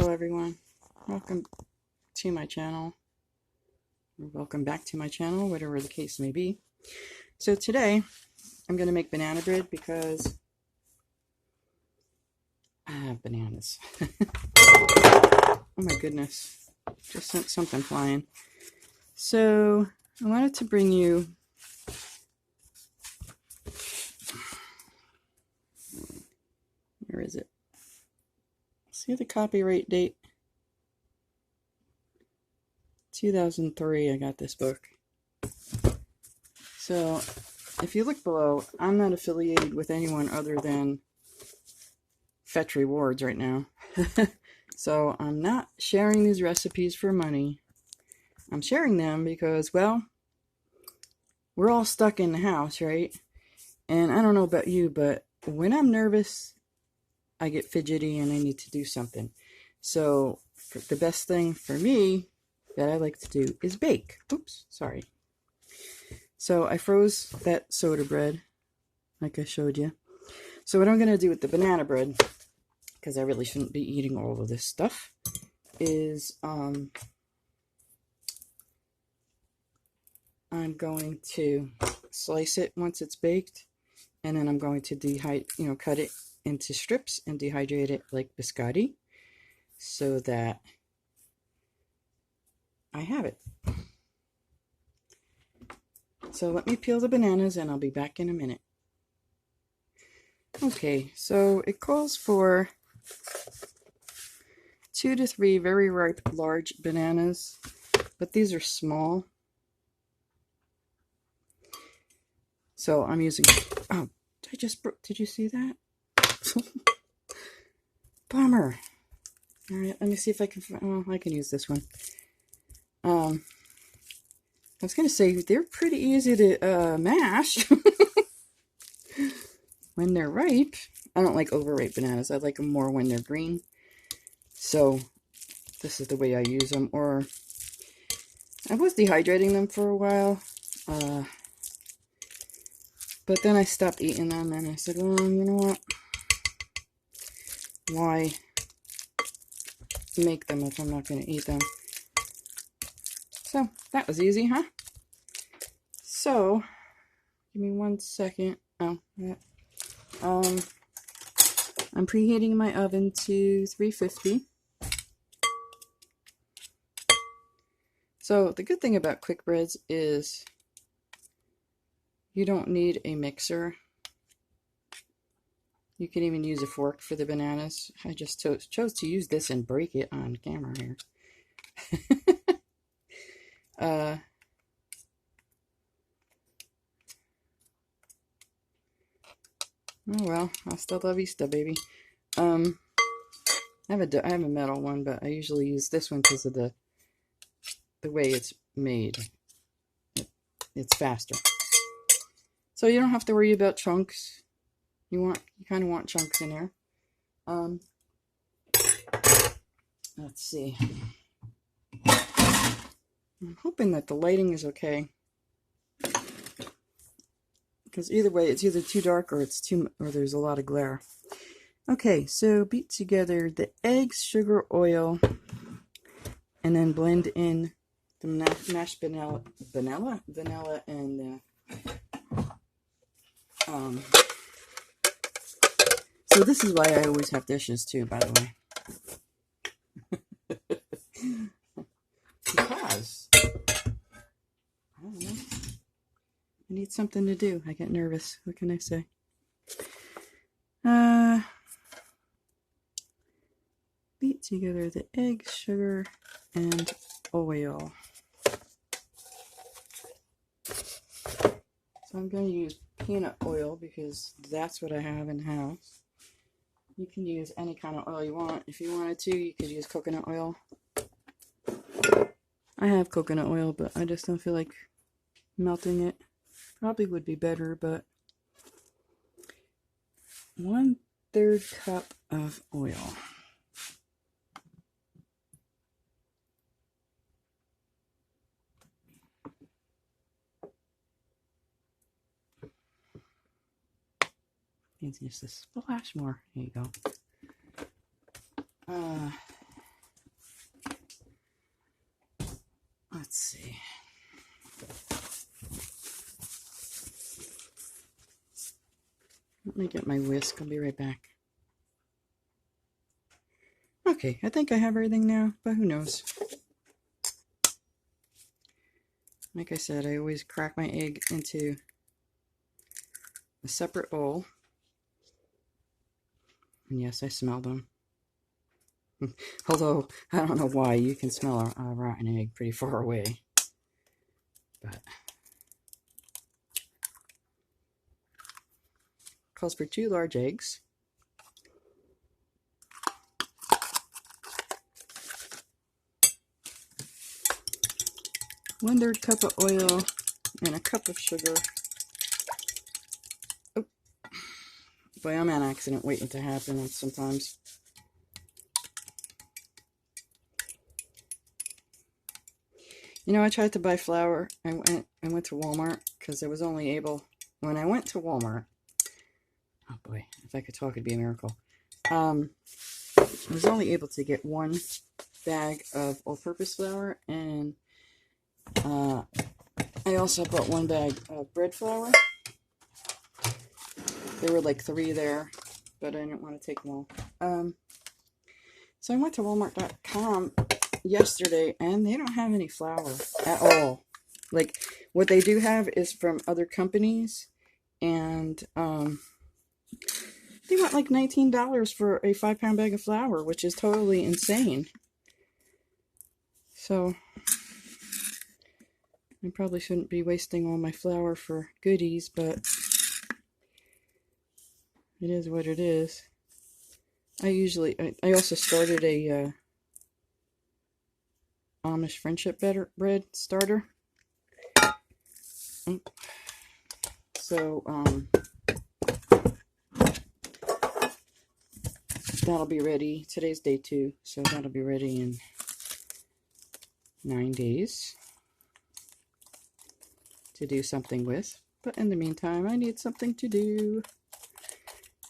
Hello everyone, welcome to my channel, or welcome back to my channel, whatever the case may be. So today I'm going to make banana bread because I have bananas. Oh my goodness, just sent something flying. So I wanted to bring you where is it? See the copyright date? 2003 I got this book. So if you look below, I'm not affiliated with anyone other than Fetch Rewards right now. So I'm not sharing these recipes for money. I'm sharing them because, well, we're all stuck in the house, right? And I don't know about you, but when I'm nervous, I get fidgety and I need to do something. So the best thing for me that I like to do is bake. Oops, sorry. So I froze that soda bread, like I showed you. So what I'm going to do with the banana bread, because I really shouldn't be eating all of this stuff, is I'm going to slice it once it's baked, and then I'm going to cut it into strips and dehydrate it like biscotti, so that I have it. So let me peel the bananas and I'll be back in a minute. Okay, so it calls for 2 to 3 very ripe large bananas, but these are small. So I'm using, oh, did you see that? Bummer. All right, let me see if I can, I can use this one. I was going to say, they're pretty easy to mash when they're ripe. I don't like overripe bananas. I like them more when they're green. So this is the way I use them. Or I was dehydrating them for a while. But then I stopped eating them and I said, well, you know what? Why make them if I'm not going to eat them? So that was easy, huh? So give me 1 second. Oh, yeah. I'm preheating my oven to 350. So the good thing about quick breads is you don't need a mixer. You can even use a fork for the bananas. I just chose to use this and break it on camera here. Oh well, hasta la vista, baby. I have a metal one, but I usually use this one because of the way it's made. It's faster. So you don't have to worry about chunks. You kind of want chunks in there. Let's see. I'm hoping that the lighting is okay. Because either way, it's either too dark or there's a lot of glare. Okay, so beat together the eggs, sugar, oil, and then blend in the mashed vanilla, and so this is why I always have dishes too, by the way. Because I don't know. I need something to do. I get nervous. What can I say? Beat together the eggs, sugar, and oil. So I'm going to use peanut oil because that's what I have in the house. You can use any kind of oil you want. If you wanted to, you could use coconut oil. I have coconut oil, but I just don't feel like melting it. Probably would be better, but 1/3 cup of oil. Needs just a splash more. There you go. Let's see. Let me get my whisk. I'll be right back. Okay, I think I have everything now, but who knows? Like I said, I always crack my egg into a separate bowl. And yes, I smell them. Although, I don't know why, you can smell a rotten egg pretty far away. But calls for 2 large eggs. One-third cup of oil and a cup of sugar. Oh, boy, I'm on accident waiting to happen sometimes. You know, I tried to buy flour. I went to Walmart because I was only able, when I went to Walmart, oh boy, if I could talk, it'd be a miracle. I was only able to get 1 bag of all-purpose flour, and I also bought 1 bag of bread flour. There were like 3 there, but I didn't want to take them all. So I went to Walmart.com yesterday, and they don't have any flour at all. Like, what they do have is from other companies, and they want like $19 for a 5-pound bag of flour, which is totally insane. So I probably shouldn't be wasting all my flour for goodies, but it is what it is. I also started a Amish friendship bread starter. So that'll be ready. Today's day 2, so that'll be ready in 9 days to do something with. But in the meantime, I need something to do,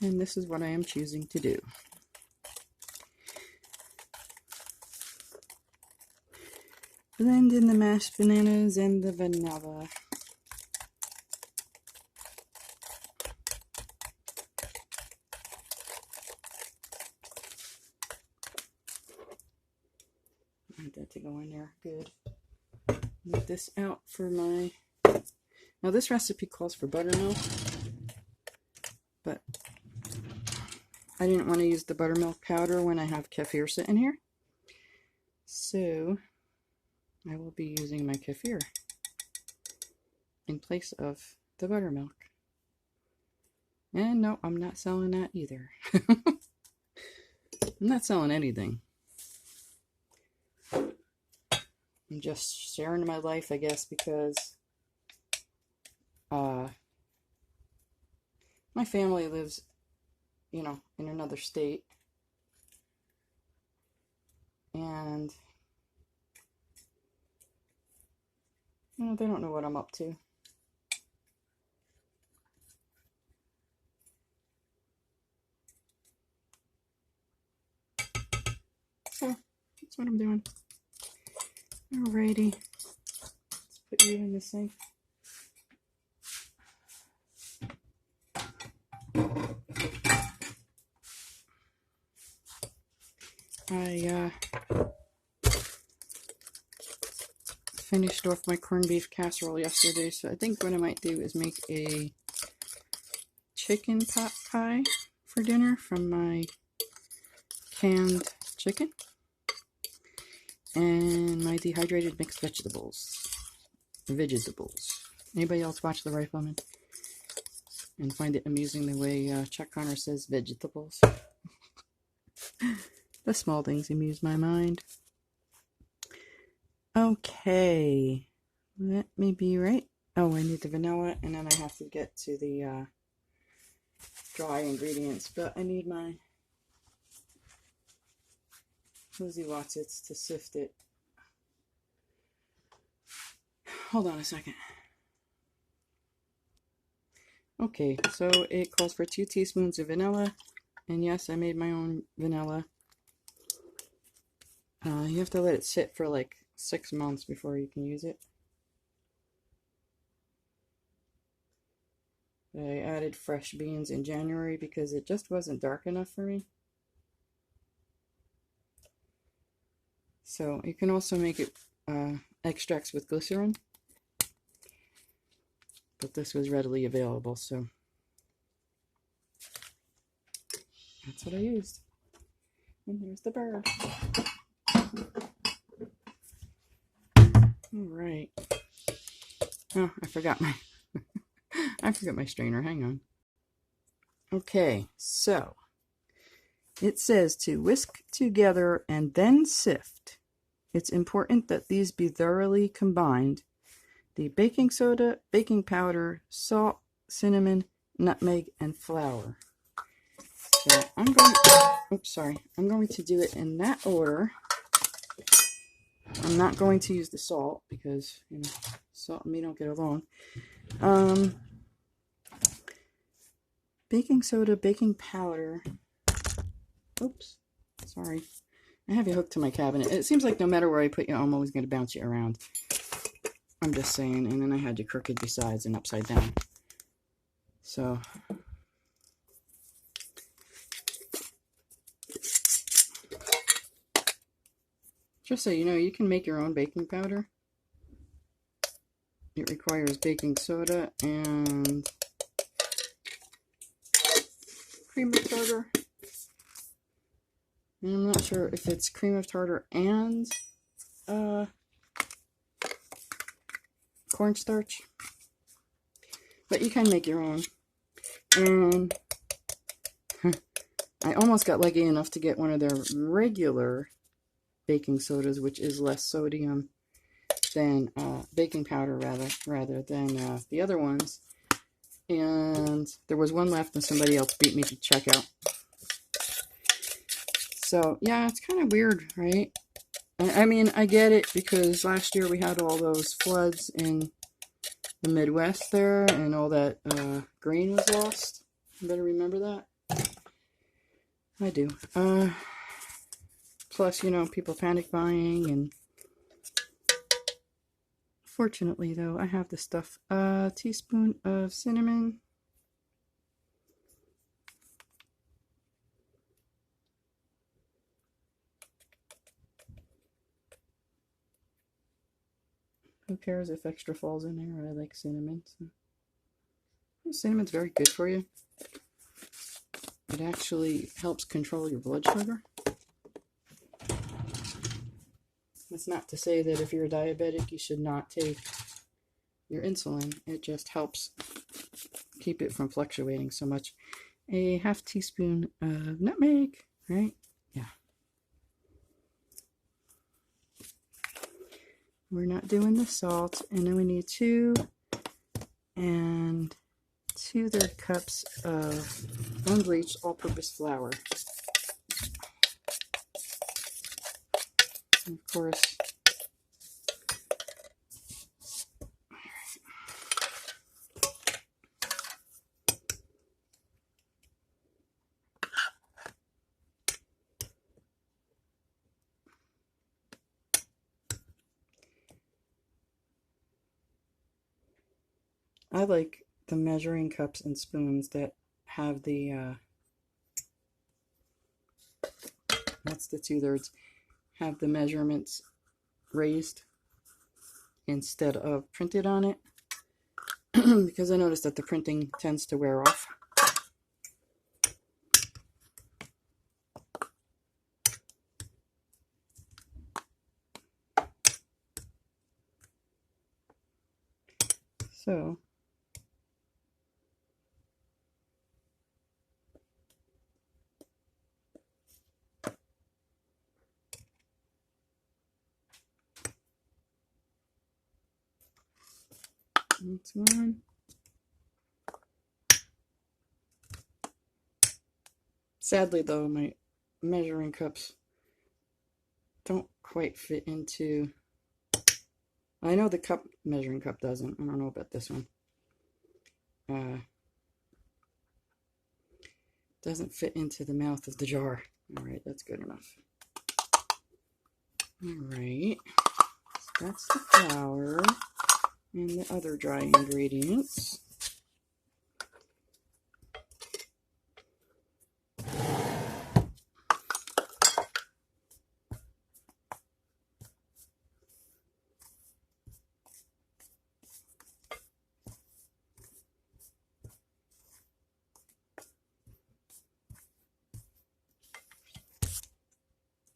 and this is what I am choosing to do. Blend in the mashed bananas and the vanilla. I want that to go in there. Good. Move this out for my... Now this recipe calls for buttermilk, but I didn't want to use the buttermilk powder when I have kefir sitting here. So I will be using my kefir in place of the buttermilk. And no, I'm not selling that either. I'm not selling anything. I'm just sharing my life, I guess, because my family lives, you know, in another state. And you know, they don't know what I'm up to. So, that's what I'm doing. Alrighty. Let's put you in the sink. I finished off my corned beef casserole yesterday, so I think what I might do is make a chicken pot pie for dinner from my canned chicken and my dehydrated mixed vegetables. Anybody else watch The Rifleman and find it amusing the way Chuck Connor says vegetables? The small things amuse my mind. Okay, let me be right. Oh, I need the vanilla, and then I have to get to the dry ingredients, but I need my Cozy Watsits to sift it. Hold on a second. Okay, so it calls for 2 teaspoons of vanilla, and yes, I made my own vanilla. You have to let it sit for like 6 months before you can use it. I added fresh beans in January because it just wasn't dark enough for me. So you can also make it extracts with glycerin, but this was readily available, so that's what I used. And here's the bird. All right. Oh, I forgot my strainer. Hang on. Okay, so it says to whisk together and then sift. It's important that these be thoroughly combined. The baking soda, baking powder, salt, cinnamon, nutmeg, and flour. So I'm going to do it in that order. I'm not going to use the salt because, you know, salt and me don't get along. Baking soda, baking powder. Oops, sorry. I have you hooked to my cabinet. It seems like no matter where I put you, I'm always going to bounce you around. I'm just saying. And then I had you crooked besides and upside down. So, just so you know, you can make your own baking powder. It requires baking soda and cream of tartar. And I'm not sure if it's cream of tartar and cornstarch, but you can make your own. And I almost got lucky enough to get one of their regular baking sodas, which is less sodium than baking powder rather than the other ones. And there was one left and somebody else beat me to checkout. So yeah, it's kind of weird, right? I mean, I get it because last year we had all those floods in the Midwest there and all that grain was lost. You better remember that. I do. Plus, you know, people panic buying, and fortunately though, I have the stuff. A teaspoon of cinnamon. Who cares if extra falls in there? I like cinnamon. So. Cinnamon's very good for you. It actually helps control your blood sugar. That's not to say that if you're a diabetic, you should not take your insulin. It just helps keep it from fluctuating so much. A half teaspoon of nutmeg, right? Yeah. We're not doing the salt. And then we need 2 and 2/3 cups of unbleached all-purpose flour. And of course, I like the measuring cups and spoons that have the, that's the 2/3, have the measurements raised instead of printed on it, because I noticed that the printing tends to wear off. So, that's one. Sadly, though, my measuring cups don't quite fit into... I know the measuring cup doesn't. I don't know about this one. Doesn't fit into the mouth of the jar. All right, that's good enough. All right. That's the flour and the other dry ingredients.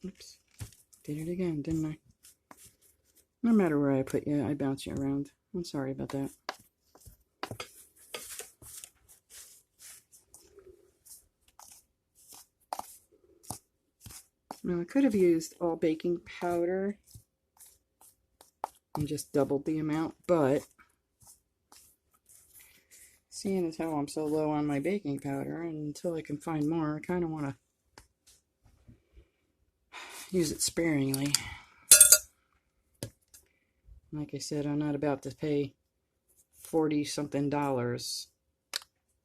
Oops, did it again, didn't I? No matter where I put you, I bounce you around. I'm sorry about that. Now, I could have used all baking powder and just doubled the amount, but seeing as how I'm so low on my baking powder, and until I can find more, I kind of want to use it sparingly. Like I said, I'm not about to pay $40-something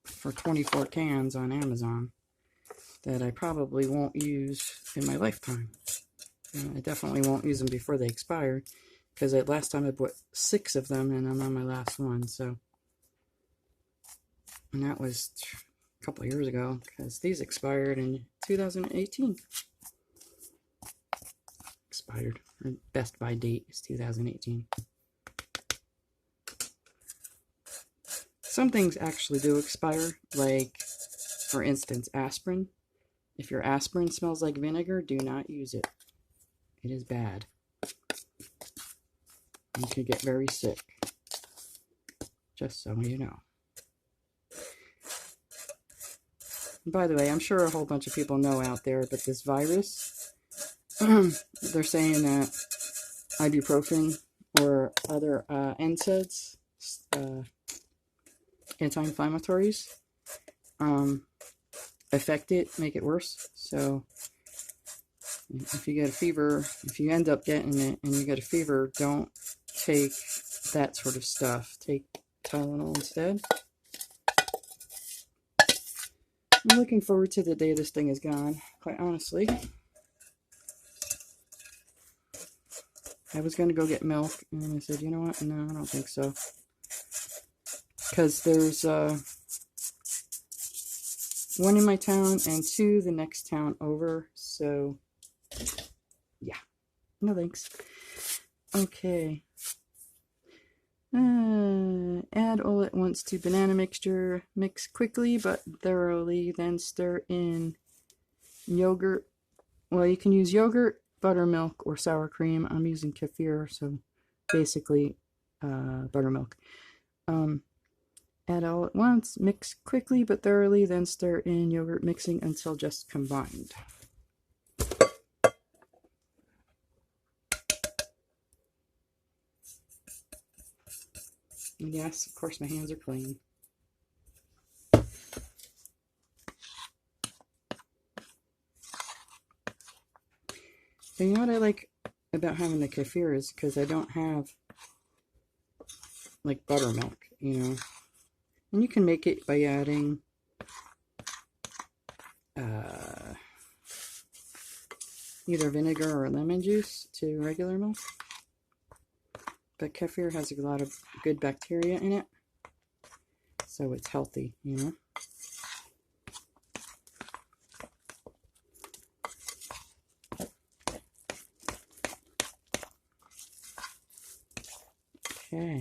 for 24 cans on Amazon that I probably won't use in my lifetime. I definitely won't use them before they expire, because last time I bought 6 of them and I'm on my last one. So, and that was a couple of years ago, because these expired in 2018. Expired. Or best by date is 2018. Some things actually do expire, like, for instance, aspirin. If your aspirin smells like vinegar, do not use it. It is bad. You could get very sick. Just so you know. And by the way, I'm sure a whole bunch of people know out there, but this virus, they're saying that ibuprofen or other NSAIDs, anti-inflammatories, affect it, make it worse. So if you get a fever, if you end up getting it and you get a fever, don't take that sort of stuff. Take Tylenol instead. I'm looking forward to the day this thing is gone, quite honestly. I was going to go get milk, and I said, you know what? No, I don't think so. Because there's one in my town and 2 the next town over. So, yeah. No thanks. Okay. Add all at once to banana mixture. Mix quickly but thoroughly. Then stir in yogurt. Well, you can use yogurt, buttermilk, or sour cream. I'm using kefir, so basically buttermilk. Add all at once. Mix quickly but thoroughly. Then stir in yogurt, mixing until just combined. Yes, of course, my hands are clean. And you know what I like about having the kefir is because I don't have, like, buttermilk, you know. And you can make it by adding either vinegar or lemon juice to regular milk. But kefir has a lot of good bacteria in it, so it's healthy, you know. Okay.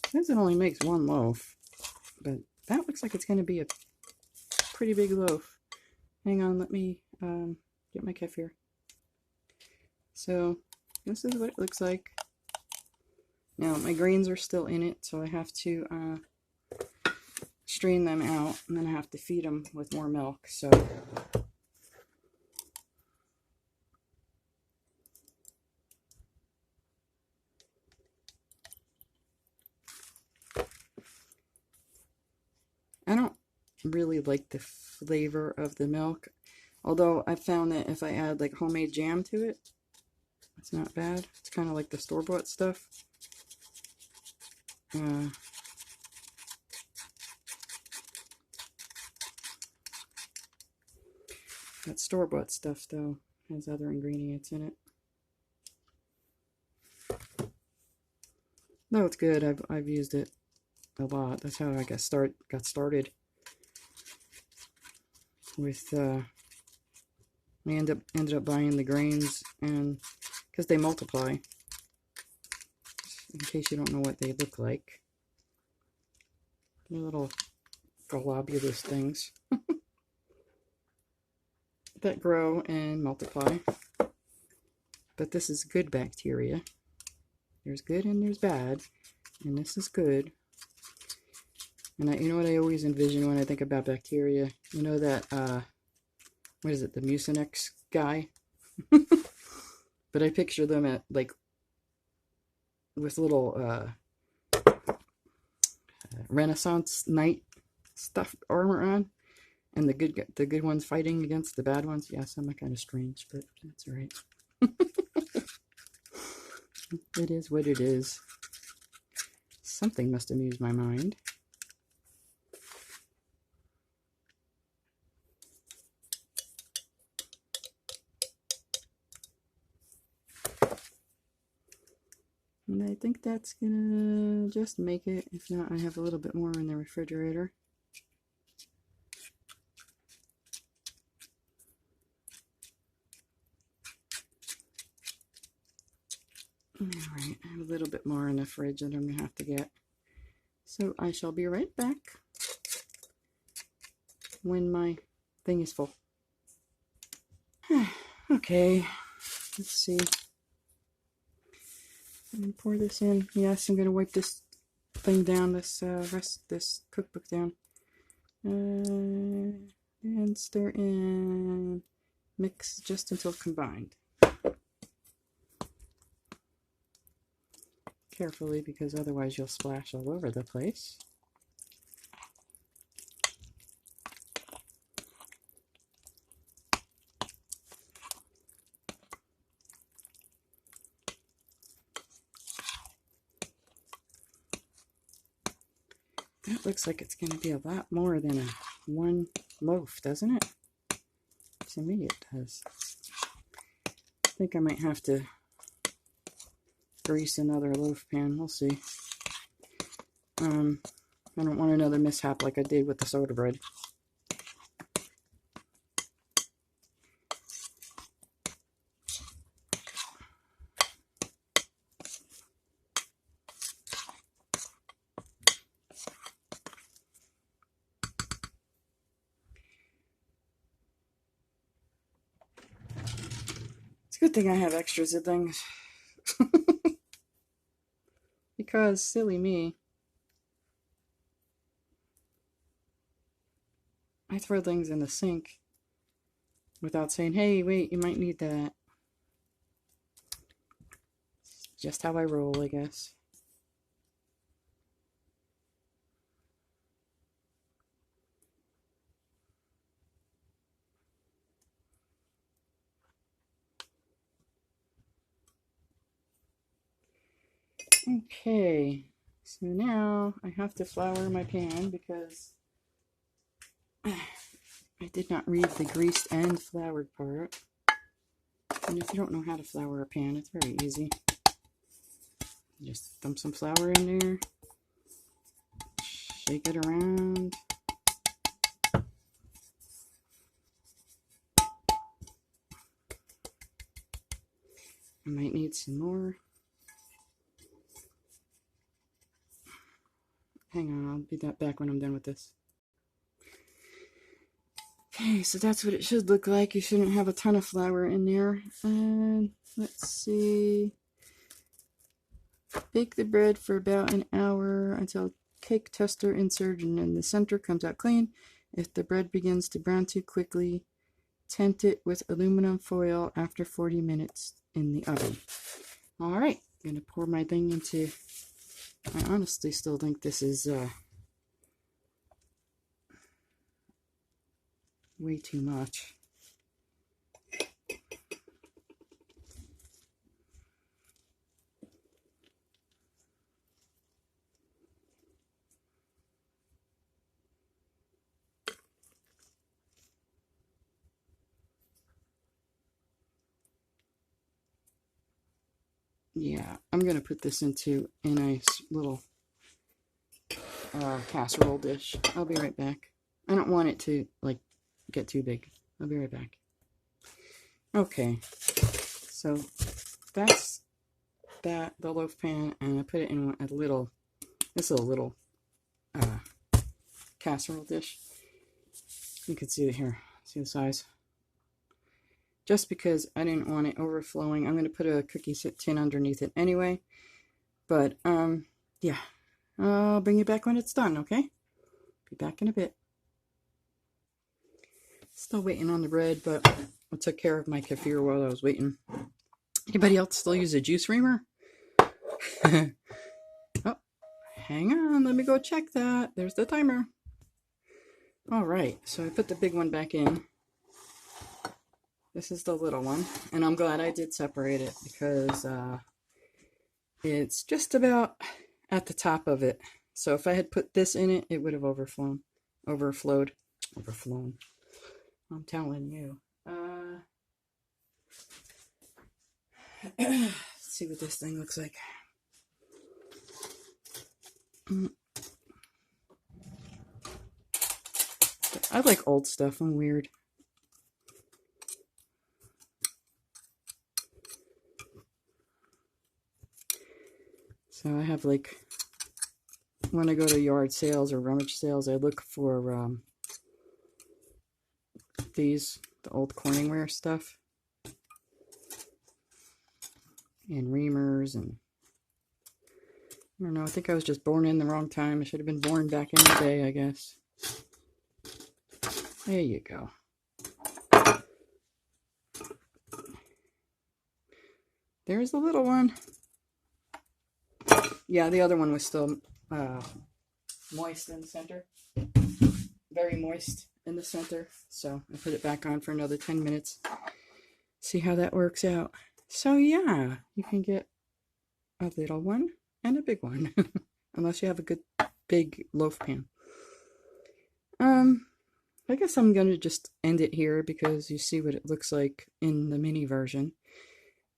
Says it only makes 1 loaf, but that looks like it's going to be a pretty big loaf. Hang on, let me get my kefir. So this is what it looks like. Now my grains are still in it, so I have to strain them out, and then I have to feed them with more milk. So I don't really like the flavor of the milk, although I found that if I add like homemade jam to it, it's not bad. It's kind of like the store-bought stuff. That store-bought stuff, though, has other ingredients in it. No, it's good. I've used it a lot. That's how I got started with I ended up buying the grains, and because they multiply. In case you don't know what they look like, they're little globulous things that grow and multiply. But this is good bacteria. There's good and there's bad, and this is good. And you know what I always envision when I think about bacteria? You know that, what is it, the Mucinex guy? But I picture them at, like, with little Renaissance knight stuff armor on, and the good ones fighting against the bad ones. Yes, I'm kind of strange, but that's all right. It is what it is. Something must amuse my mind. And I think that's gonna just make it. If not, I have a little bit more in the refrigerator. Alright, I have a little bit more in the fridge that I'm gonna have to get. So I shall be right back when my thing is full. Okay, let's see. Pour this in. Yes, I'm gonna wipe this thing down, this cookbook down. And stir in. Mix just until combined. Carefully, because otherwise you'll splash all over the place. That looks like it's going to be a lot more than one loaf, doesn't it? To me it does. I think I might have to grease another loaf pan. We'll see. I don't want another mishap like I did with the soda bread. It's a good thing I have extras of things. Because, silly me, I throw things in the sink without saying, hey, wait, you might need that. It's just how I roll, I guess. Okay, so now I have to flour my pan because I did not read the greased and floured part. And if you don't know how to flour a pan, it's very easy. Just dump some flour in there, shake it around. I might need some more. Hang on, I'll be back when I'm done with this. Okay, so that's what it should look like. You shouldn't have a ton of flour in there. And let's see. Bake the bread for about an hour until cake tester inserted in the center comes out clean. If the bread begins to brown too quickly, tent it with aluminum foil after 40 minutes in the oven. Alright, I'm going to pour my thing into... I honestly still think this is way too much. yeah, I'm going to put this into a nice little casserole dish. I'll be right back. I don't want it to, like, get too big. I'll be right back. Okay, so that's the loaf pan, and I put it in a little, this is a little casserole dish. You can see it here. See the size? Just because I didn't want it overflowing, I'm going to put a cookie tin underneath it anyway. But, yeah. I'll bring you back when it's done, okay? Be back in a bit. Still waiting on the bread, but I took care of my kefir while I was waiting. Anybody else still use a juice reamer? Oh, hang on. Let me go check that. There's the timer. All right. So I put the big one back in. This is the little one. And I'm glad I did separate it because it's just about at the top of it. So if I had put this in it, it would have overflowed. I'm telling you. Let's see what this thing looks like. I like old stuff. I'm weird. So I have, like, when I go to yard sales or rummage sales, I look for the old Corningware stuff. And reamers, and I don't know, I think I was just born in the wrong time. I should have been born back in the day, I guess. There you go. There's the little one. Yeah, the other one was still moist in the center. Very moist in the center. So I put it back on for another 10 minutes. See how that works out. So yeah, you can get a little one and a big one. Unless you have a good big loaf pan. I guess I'm going to just end it here because you see what it looks like in the mini version.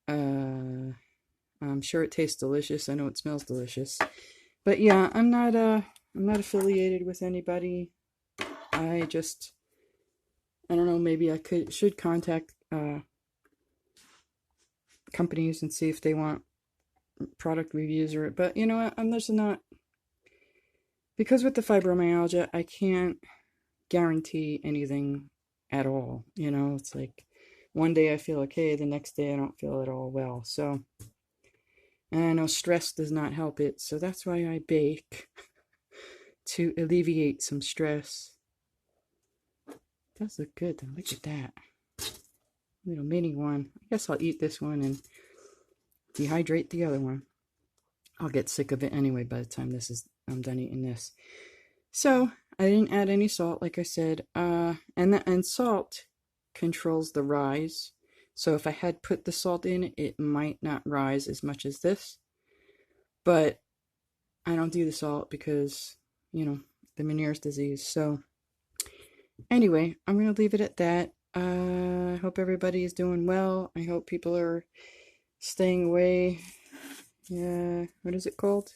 I'm sure it tastes delicious. I know it smells delicious. But yeah, I'm not affiliated with anybody. I don't know, maybe I should contact companies and see if they want product reviews or it. But you know what? I'm just not, because with the fibromyalgia, I can't guarantee anything at all. You know, it's like one day I feel okay, the next day I don't feel at all well. So, and I know stress does not help it, so that's why I bake to alleviate some stress. It does look good though. Look at that little mini one. I guess I'll eat this one and dehydrate the other one. I'll get sick of it anyway by the time I'm done eating this. So I didn't add any salt, like I said, and salt controls the rise. So if I had put the salt in, it might not rise as much as this. But I don't do the salt because, you know, the Meniere's disease. So anyway, I'm going to leave it at that. I hope everybody is doing well. I hope people are staying away. Yeah, what is it called?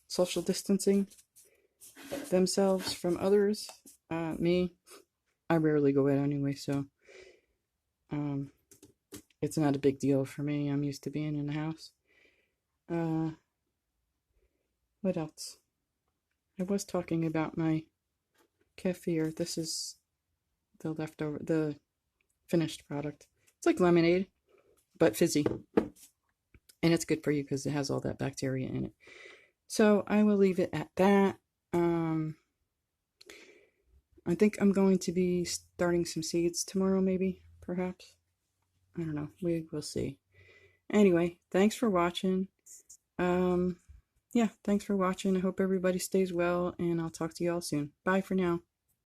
Social distancing themselves from others. Me, I rarely go out anyway, so it's not a big deal for me. I'm used to being in the house. What else? I was talking about my kefir. This is the finished product. It's like lemonade, but fizzy. And it's good for you because it has all that bacteria in it. So I will leave it at that. I think I'm going to be starting some seeds tomorrow, maybe, perhaps. I don't know. We will see. Anyway, thanks for watching. Yeah, thanks for watching. I hope everybody stays well, and I'll talk to you all soon. Bye for now.